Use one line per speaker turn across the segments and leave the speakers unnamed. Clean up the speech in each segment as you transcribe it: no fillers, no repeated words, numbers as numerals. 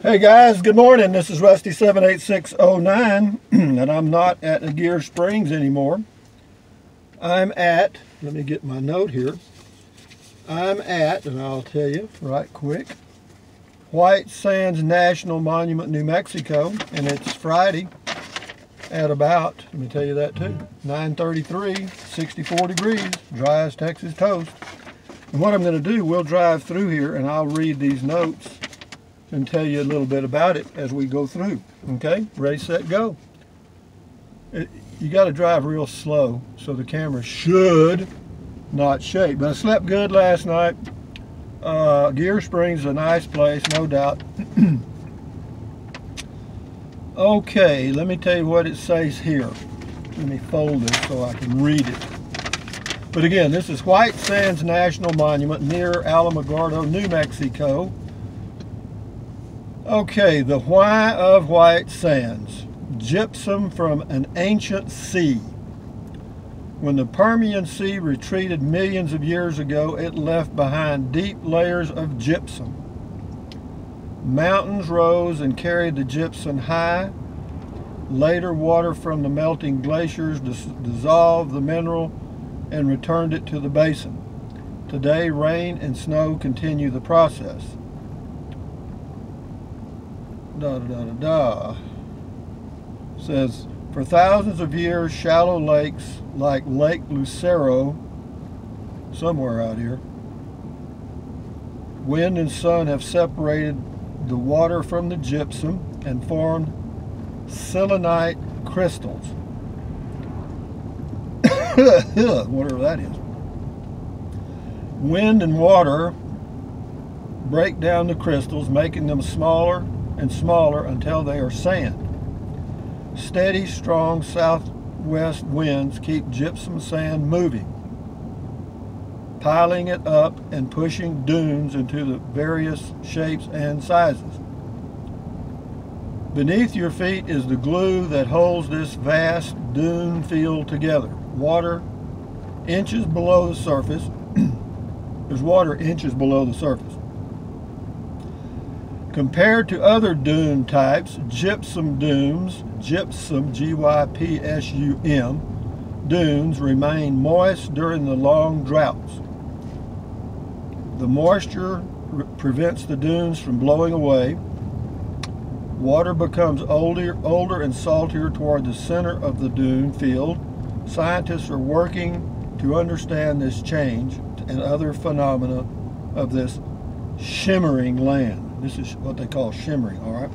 Hey guys, good morning. This is Rusty78609 and I'm not at the Gear Springs anymore. I'm at, let me get my note here. I'm at, and I'll tell you right quick, White Sands National Monument, New Mexico, and it's Friday at about, let me tell you that too, 9:33, 64 degrees, dry as Texas toast. And what I'm going to do, we'll drive through here and I'll read these notes and tell you a little bit about it as we go through. Okay, ready, set, go. You got to drive real slow so the camera should not shake. But I slept good last night. Gear Springs is a nice place, no doubt. Okay, let me tell you what it says here. Let me fold this so I can read it. But again, this is White Sands National Monument near Alamogordo, New Mexico. Okay, the why of White Sands. Gypsum from an ancient sea. When the Permian Sea retreated millions of years ago, it left behind deep layers of gypsum. Mountains rose and carried the gypsum high. Later, water from the melting glaciers dissolved the mineral and returned it to the basin. Today, rain and snow continue the process. Says, for thousands of years, shallow lakes like Lake Lucero, somewhere out here, wind and sun have separated the water from the gypsum and formed selenite crystals. Whatever that is. Wind and water break down the crystals, making them smaller and smaller until they are sand. Steady, strong southwest winds keep gypsum sand moving, piling it up and pushing dunes into the various shapes and sizes. Beneath your feet is the glue that holds this vast dune field together. Water inches below the surface. There's water inches below the surface. Compared to other dune types, gypsum dunes, gypsum, G-Y-P-S-U-M, dunes remain moist during the long droughts. The moisture prevents the dunes from blowing away. Water becomes older and saltier toward the center of the dune field. Scientists are working to understand this change and other phenomena of this shimmering land. This is what they call shimmering, all right?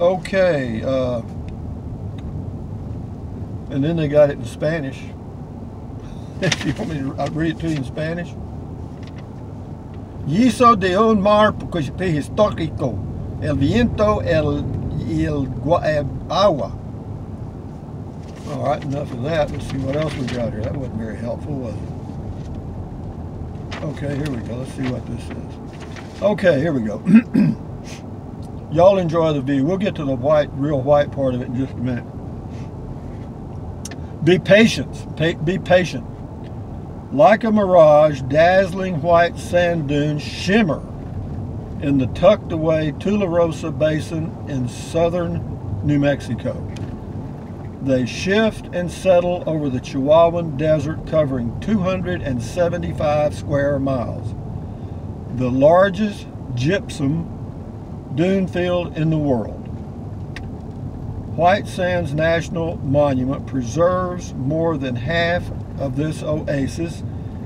Okay, and then they got it in Spanish. If you want me to read it to you in Spanish. Hizo de un mar prehistórico, el viento y el agua. All right, enough of that. Let's see what else we got here. That wasn't very helpful, was it? Okay, here we go. Let's see what this is. Okay, here we go. Y'all enjoy the view. We'll get to the real white part of it in just a minute. Be patient. Be patient. Like a mirage, dazzling white sand dunes shimmer in the tucked away Tularosa Basin in southern New Mexico. They shift and settle over the Chihuahuan Desert, covering 275 square miles. The largest gypsum dune field in the world. White Sands National Monument preserves more than half of this oasis,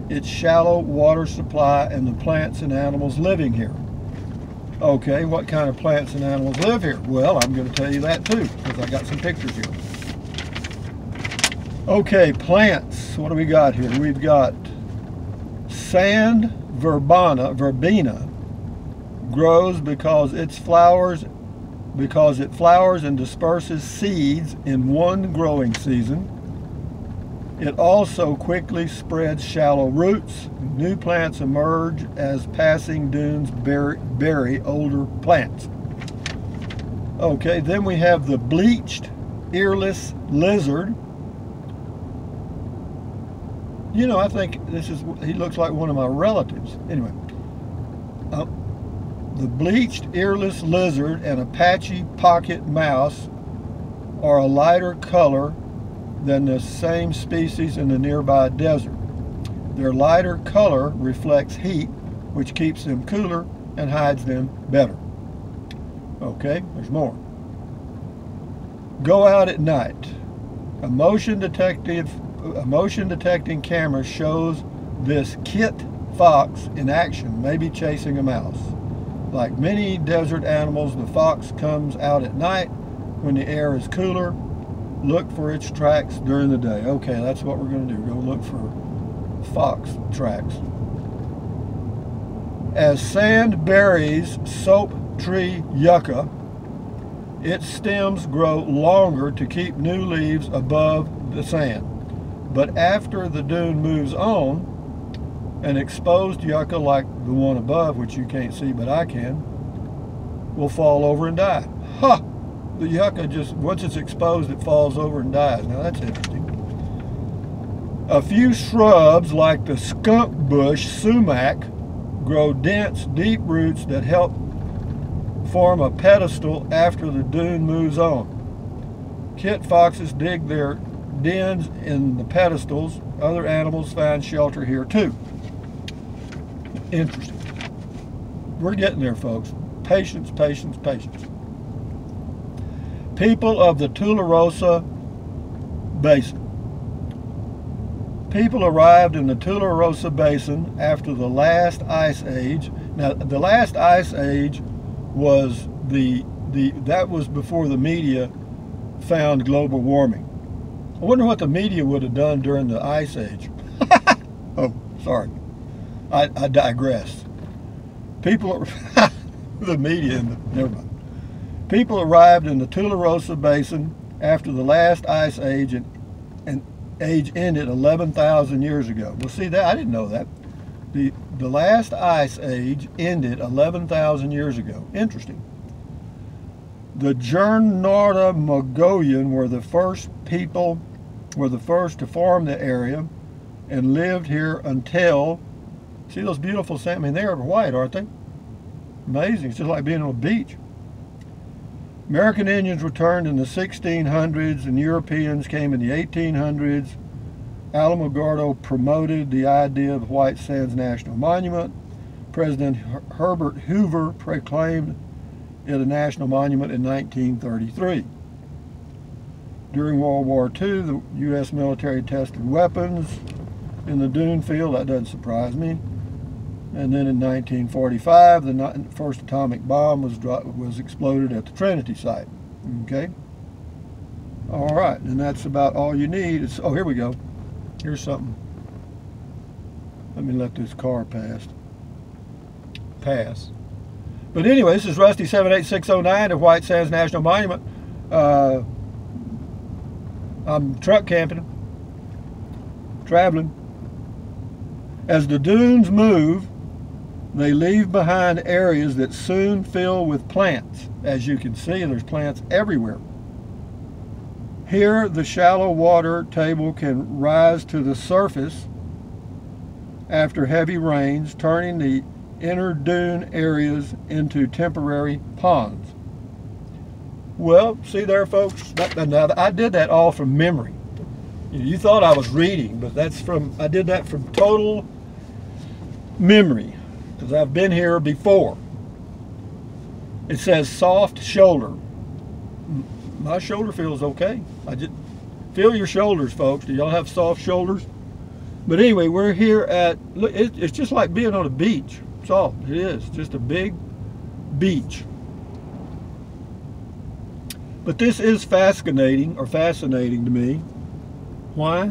its shallow water supply, and the plants and animals living here. Okay, what kind of plants and animals live here? Well, I'm going to tell you that too, because I got some pictures here. Okay, plants. What do we got here? We've got sand verbena grows because it flowers and disperses seeds in one growing season. It also quickly spreads shallow roots. New plants emerge as passing dunes bury older plants. Okay, then we have the bleached earless lizard. You know, I think he looks like one of my relatives. Anyway, The bleached earless lizard and Apache pocket mouse are a lighter color than the same species in the nearby desert. Their lighter color reflects heat, which keeps them cooler and hides them better. Okay, there's more. Go out at night. A motion detecting camera shows this kit fox in action, maybe chasing a mouse. Like many desert animals, the fox comes out at night when the air is cooler. Look for its tracks during the day. Okay, that's what we're going to do. Go look for fox tracks. As sand buries soap tree yucca, its stems grow longer to keep new leaves above the sand. But after the dune moves on, an exposed yucca like the one above, which you can't see but I can, will fall over and die. Ha! The yucca just, once it's exposed, it falls over and dies. Now that's interesting. A few shrubs like the skunk bush sumac grow dense, deep roots that help form a pedestal after the dune moves on. Kit foxes dig their dens in the pedestals. Other animals find shelter here too. Interesting. We're getting there, folks. Patience, patience, patience. People of the Tularosa Basin. People arrived in the Tularosa Basin after the last ice age. Now, the last ice age was that was before the media found global warming. I wonder what the media would have done during the ice age. Oh, sorry. I digress. People, the media, never mind. People arrived in the Tularosa Basin after the last ice age, and age ended 11,000 years ago. Well, see that I didn't know that. The last ice age ended 11,000 years ago. Interesting. The Jernarda Mongolian were the first to form the area and lived here until, see those beautiful sand, I mean, they're white, aren't they? Amazing. It's just like being on a beach. American Indians returned in the 1600s and Europeans came in the 1800s. Alamogordo promoted the idea of White Sands National Monument. President Herbert Hoover proclaimed it a national monument in 1933. During World War II, the U.S. military tested weapons in the dune field. That doesn't surprise me. And then in 1945, the first atomic bomb was exploded at the Trinity site. Okay? All right, and that's about all you need. Oh, here we go. Here's something. Let me let this car pass. But anyway, this is Rusty 78609 of White Sands National Monument. I'm truck camping, traveling. As the dunes move, they leave behind areas that soon fill with plants. As you can see, there's plants everywhere. Here, the shallow water table can rise to the surface after heavy rains, turning the inner dune areas into temporary ponds. Well, see there, folks? Now, I did that all from memory. You thought I was reading, but I did that from total memory, because I've been here before. It says soft shoulder. My shoulder feels okay. I just feel your shoulders, folks. Do y'all have soft shoulders? But anyway, we're here at, look, it's just like being on a beach. That's all it is, just a big beach. But this is fascinating to me. Why?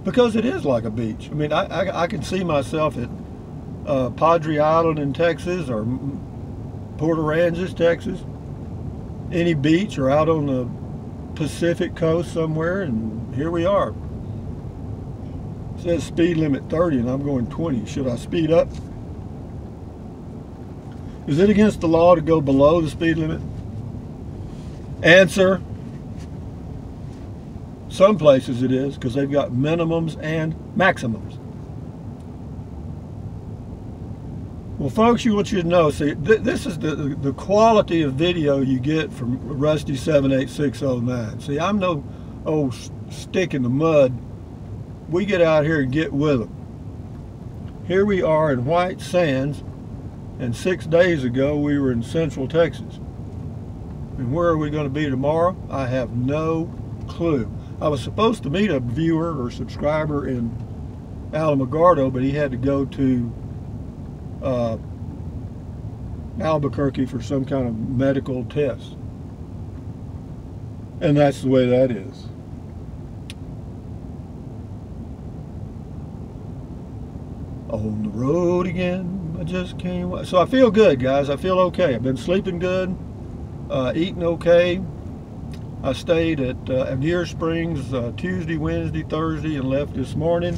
Because it is like a beach. I mean, I can see myself at Padre Island in Texas, or Port Aransas, Texas, any beach, or out on the Pacific coast somewhere, and here we are. It says speed limit 30 and I'm going 20. Should I speed up? Is it against the law to go below the speed limit? Answer: some places it is, because they've got minimums and maximums. Well, folks, want you to know, see, this is the quality of video you get from Rusty 78609. See, I'm no old stick in the mud. We get out here and get with them. Here we are in White Sands, and 6 days ago we were in Central Texas. And where are we going to be tomorrow? I have no clue. I was supposed to meet a viewer or subscriber in Alamogordo, but he had to go to Albuquerque for some kind of medical test. And that's the way that is. On the road again, I just came. So I feel good, guys. I feel okay. I've been sleeping good, eating okay. I stayed at Aguirre Springs Tuesday, Wednesday, Thursday, and left this morning.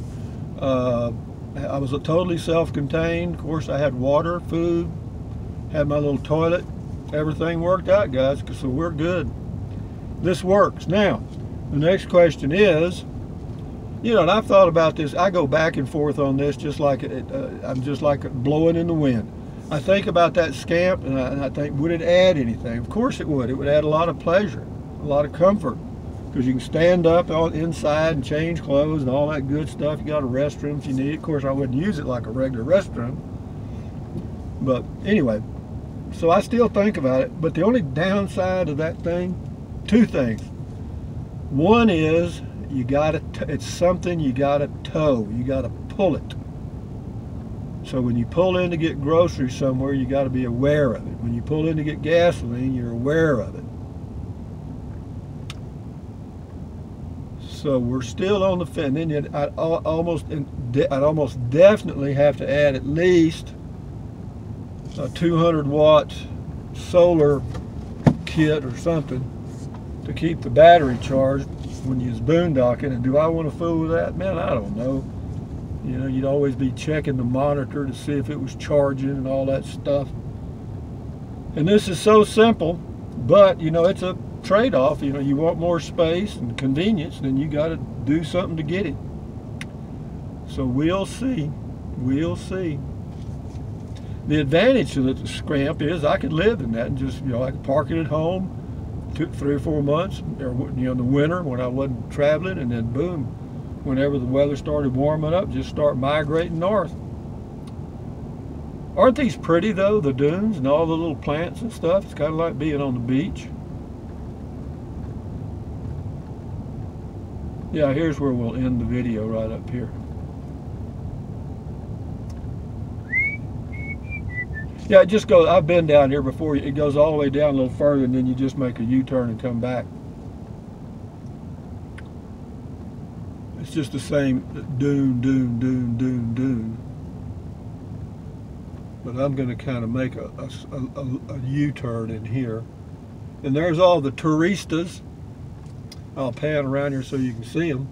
I was totally self-contained. Of course, I had water, food, had my little toilet. Everything worked out, guys, so we're good. This works. Now, the next question is, you know, and I've thought about this. I go back and forth on this just like I'm just like blowing in the wind. I think about that scamp, and I think, would it add anything? Of course it would. It would add a lot of pleasure, a lot of comfort, because you can stand up inside and change clothes and all that good stuff. You got a restroom if you need it. Of course, I wouldn't use it like a regular restroom. But anyway, so I still think about it. But the only downside of that thing, two things. One is it's something you gotta tow. You gotta pull it. So when you pull in to get groceries somewhere, you gotta be aware of it. When you pull in to get gasoline, you're aware of it. So we're still on the fence. Then I'd almost definitely have to add at least a 200-watt solar kit or something to keep the battery charged when you're boondocking. And do I want to fool with that? Man, I don't know. You know, you'd always be checking the monitor to see if it was charging and all that stuff. And this is so simple, but you know, it's a trade-off. You know, you want more space and convenience, then you got to do something to get it. So we'll see. We'll see. The advantage to the scramp is I could live in that and just, you know, I could park it at home 3 or 4 months, or, you know, in the winter when I wasn't traveling, and then boom, whenever the weather started warming up, just start migrating north. Aren't these pretty though, the dunes and all the little plants and stuff? It's kind of like being on the beach. Yeah, here's where we'll end the video, right up here. Yeah, it just goes, I've been down here before. It goes all the way down a little further, and then you just make a U-turn and come back. It's just the same dune, dune, dune, dune, dune. But I'm going to kind of make a U-turn in here. And there's all the turistas. I'll pan around here so you can see them.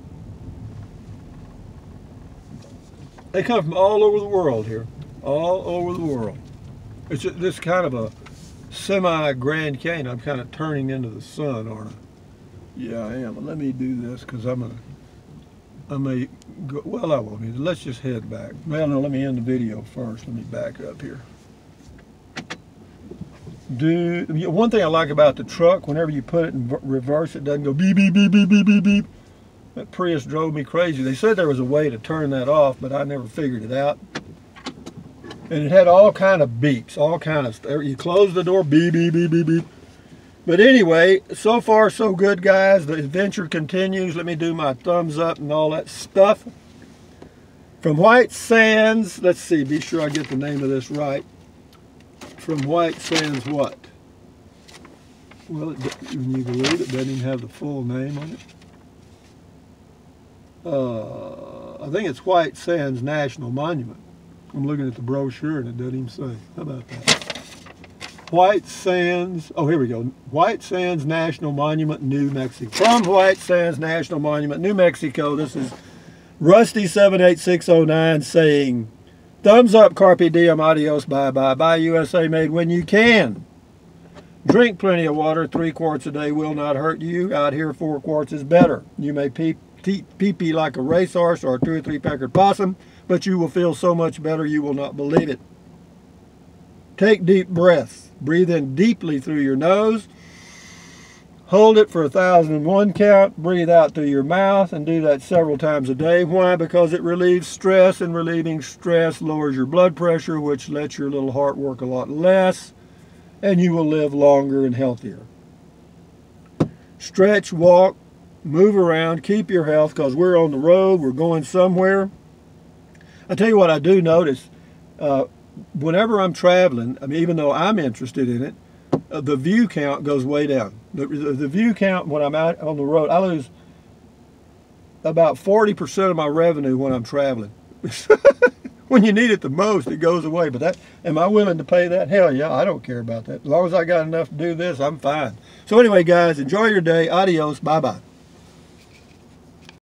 They come from all over the world here. All over the world. It's just this kind of a semi-Grand Canyon. I'm kind of turning into the sun, aren't I? Yeah, I am. But let me do this because I may go, well, I won't either. Let's just head back. Well, no, let me end the video first. Let me back up here. One thing I like about the truck, whenever you put it in reverse, it doesn't go beep, beep, beep, beep, beep, beep, beep. That Prius drove me crazy. They said there was a way to turn that off, but I never figured it out. And it had all kind of beeps, all kind of, you close the door, beep, beep, beep, beep, beep. But anyway, so far so good, guys. The adventure continues. Let me do my thumbs up and all that stuff. From White Sands, let's see, be sure I get the name of this right. From White Sands what? Well, when you believe it, doesn't even have the full name on it. I think it's White Sands National Monument. I'm looking at the brochure and it doesn't even say. How about that? White Sands, oh, here we go. White Sands National Monument, New Mexico. From White Sands National Monument, New Mexico, this is Rusty 78609 saying, thumbs up, carpe diem, adios, bye-bye. Buy USA made when you can. Drink plenty of water. 3 quarts a day will not hurt you. Out here, 4 quarts is better. You may pee-pee like a racehorse or a 2 or 3 peckered possum, but you will feel so much better you will not believe it. Take deep breaths. Breathe in deeply through your nose. Hold it for 1,001 count. Breathe out through your mouth and do that several times a day. Why? Because it relieves stress, and relieving stress lowers your blood pressure, which lets your little heart work a lot less, and you will live longer and healthier. Stretch, walk, move around, keep your health, because we're on the road, we're going somewhere. I tell you what I do notice, whenever I'm traveling, I mean, even though I'm interested in it, the view count goes way down. The view count when I'm out on the road, I lose about 40% of my revenue when I'm traveling. When you need it the most, it goes away. But that, am I willing to pay that? Hell yeah, I don't care about that. As long as I got enough to do this, I'm fine. So anyway, guys, enjoy your day. Adios. Bye-bye.